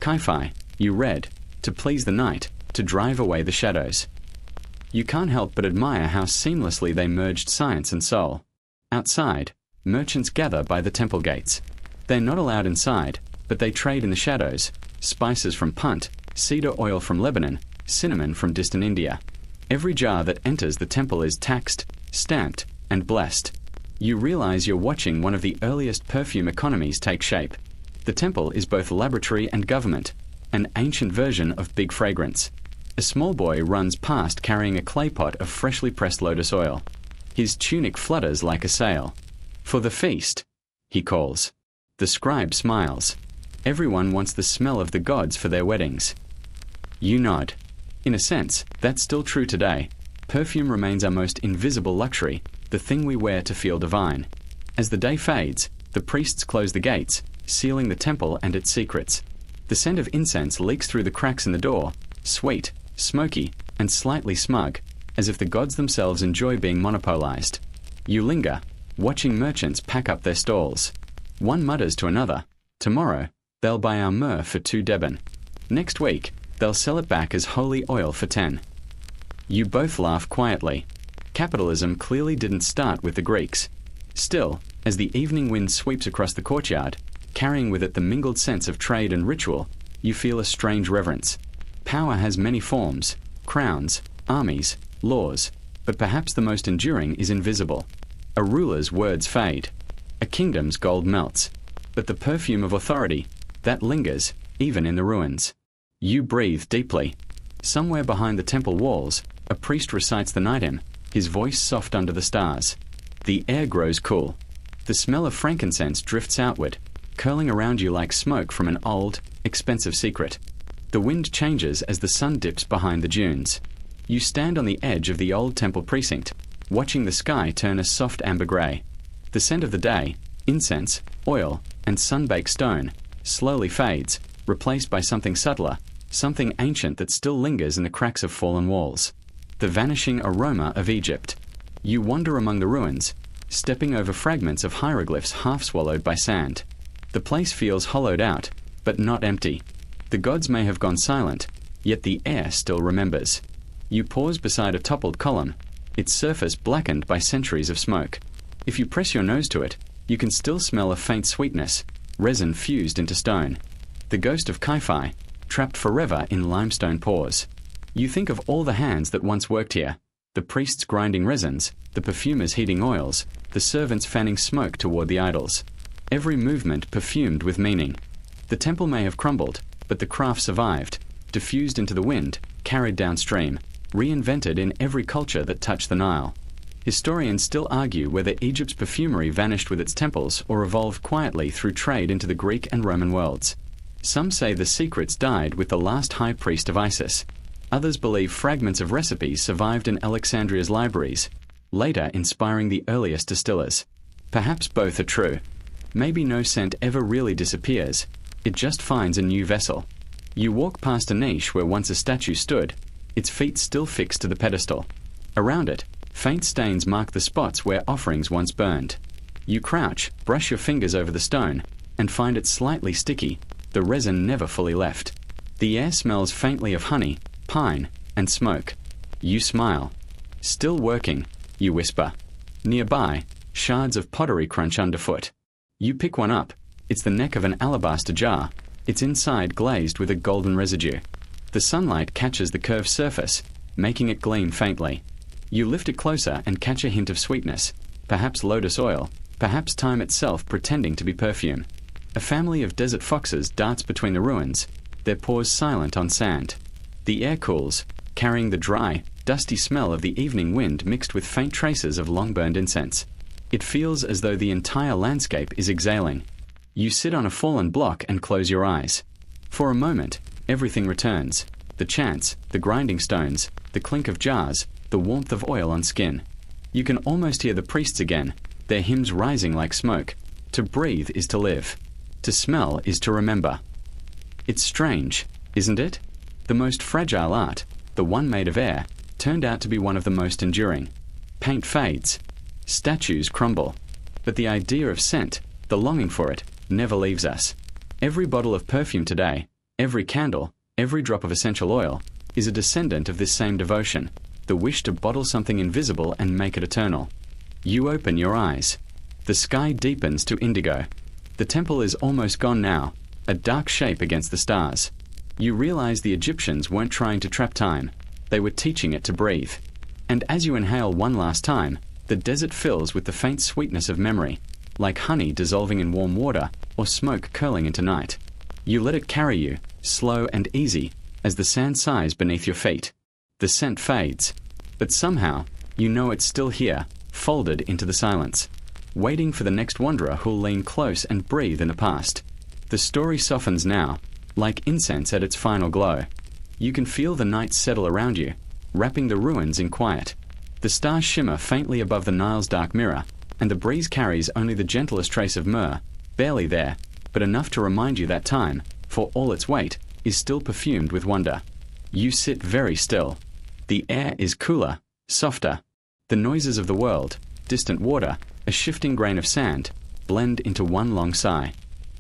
Kyphi, you read, to please the night, to drive away the shadows. You can't help but admire how seamlessly they merged science and soul. Outside, merchants gather by the temple gates. They're not allowed inside, but they trade in the shadows, spices from Punt, cedar oil from Lebanon, cinnamon from distant India. Every jar that enters the temple is taxed, stamped, and blessed. You realize you're watching one of the earliest perfume economies take shape. The temple is both laboratory and government, an ancient version of big fragrance. A small boy runs past carrying a clay pot of freshly pressed lotus oil. His tunic flutters like a sail. "For the feast," he calls. The scribe smiles. Everyone wants the smell of the gods for their weddings. You nod. In a sense, that's still true today. Perfume remains our most invisible luxury, the thing we wear to feel divine. As the day fades, the priests close the gates, sealing the temple and its secrets. The scent of incense leaks through the cracks in the door, sweet, smoky, and slightly smug, as if the gods themselves enjoy being monopolized. You linger, watching merchants pack up their stalls. One mutters to another, "Tomorrow, they'll buy our myrrh for 2 deben. Next week, they'll sell it back as holy oil for 10. You both laugh quietly. Capitalism clearly didn't start with the Greeks. Still, as the evening wind sweeps across the courtyard, carrying with it the mingled sense of trade and ritual, you feel a strange reverence. Power has many forms: crowns, armies, laws, but perhaps the most enduring is invisible. A ruler's words fade. A kingdom's gold melts. But the perfume of authority, that lingers, even in the ruins. You breathe deeply. Somewhere behind the temple walls, a priest recites the night hymn, his voice soft under the stars. The air grows cool. The smell of frankincense drifts outward, curling around you like smoke from an old, expensive secret. The wind changes as the sun dips behind the dunes. You stand on the edge of the old temple precinct, watching the sky turn a soft amber grey. The scent of the day, incense, oil, and sun-baked stone, slowly fades, replaced by something subtler, something ancient that still lingers in the cracks of fallen walls. The vanishing aroma of Egypt. You wander among the ruins, stepping over fragments of hieroglyphs half swallowed by sand. The place feels hollowed out, but not empty. The gods may have gone silent, yet the air still remembers. You pause beside a toppled column, its surface blackened by centuries of smoke. If you press your nose to it, you can still smell a faint sweetness, resin fused into stone. The ghost of Kyphi, trapped forever in limestone pores. You think of all the hands that once worked here, the priests grinding resins, the perfumers heating oils, the servants fanning smoke toward the idols. Every movement perfumed with meaning. The temple may have crumbled, but the craft survived, diffused into the wind, carried downstream, reinvented in every culture that touched the Nile. Historians still argue whether Egypt's perfumery vanished with its temples or evolved quietly through trade into the Greek and Roman worlds. Some say the secrets died with the last high priest of Isis. Others believe fragments of recipes survived in Alexandria's libraries, later inspiring the earliest distillers. Perhaps both are true. Maybe no scent ever really disappears. It just finds a new vessel. You walk past a niche where once a statue stood, its feet still fixed to the pedestal. Around it, faint stains mark the spots where offerings once burned. You crouch, brush your fingers over the stone, and find it slightly sticky, the resin never fully left. The air smells faintly of honey, pine, and smoke. You smile. "Still working," you whisper. Nearby, shards of pottery crunch underfoot. You pick one up. It's the neck of an alabaster jar, its inside glazed with a golden residue. The sunlight catches the curved surface, making it gleam faintly. You lift it closer and catch a hint of sweetness, perhaps lotus oil, perhaps time itself pretending to be perfume. A family of desert foxes darts between the ruins, their paws silent on sand. The air cools, carrying the dry, dusty smell of the evening wind mixed with faint traces of long-burned incense. It feels as though the entire landscape is exhaling. You sit on a fallen block and close your eyes. For a moment, everything returns. The chants, the grinding stones, the clink of jars, the warmth of oil on skin. You can almost hear the priests again, their hymns rising like smoke. To breathe is to live. To smell is to remember. It's strange, isn't it? The most fragile art, the one made of air, turned out to be one of the most enduring. Paint fades. Statues crumble. But the idea of scent, the longing for it, never leaves us. Every bottle of perfume today, every candle, every drop of essential oil, is a descendant of this same devotion, the wish to bottle something invisible and make it eternal. You open your eyes. The sky deepens to indigo. The temple is almost gone now, a dark shape against the stars. You realize the Egyptians weren't trying to trap time. They were teaching it to breathe. And as you inhale one last time, the desert fills with the faint sweetness of memory, like honey dissolving in warm water or smoke curling into night. You let it carry you, slow and easy, as the sand sighs beneath your feet. The scent fades, but somehow you know it's still here, folded into the silence, waiting for the next wanderer who'll lean close and breathe in the past. The story softens now, like incense at its final glow. You can feel the night settle around you, wrapping the ruins in quiet. The stars shimmer faintly above the Nile's dark mirror, and the breeze carries only the gentlest trace of myrrh, barely there, but enough to remind you that time, for all its weight, is still perfumed with wonder. You sit very still. The air is cooler, softer. The noises of the world, distant water, a shifting grain of sand, blend into one long sigh.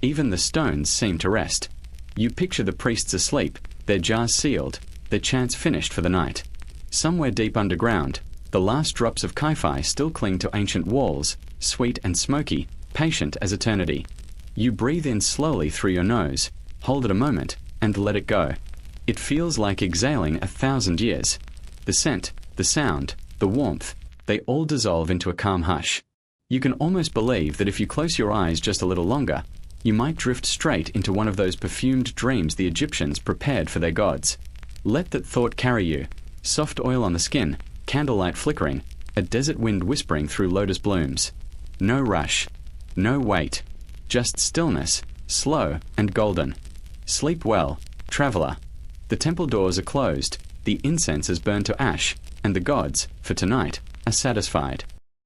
Even the stones seem to rest. You picture the priests asleep, their jars sealed, their chants finished for the night. Somewhere deep underground, the last drops of Kyphi still cling to ancient walls, sweet and smoky, patient as eternity. You breathe in slowly through your nose, hold it a moment, and let it go. It feels like exhaling 1,000 years. The scent, the sound, the warmth, they all dissolve into a calm hush. You can almost believe that if you close your eyes just a little longer, you might drift straight into one of those perfumed dreams the Egyptians prepared for their gods. Let that thought carry you. Soft oil on the skin, candlelight flickering, a desert wind whispering through lotus blooms. No rush, no wait, just stillness, slow and golden. Sleep well, traveler. The temple doors are closed, the incense is burned to ash, and the gods, for tonight, are satisfied.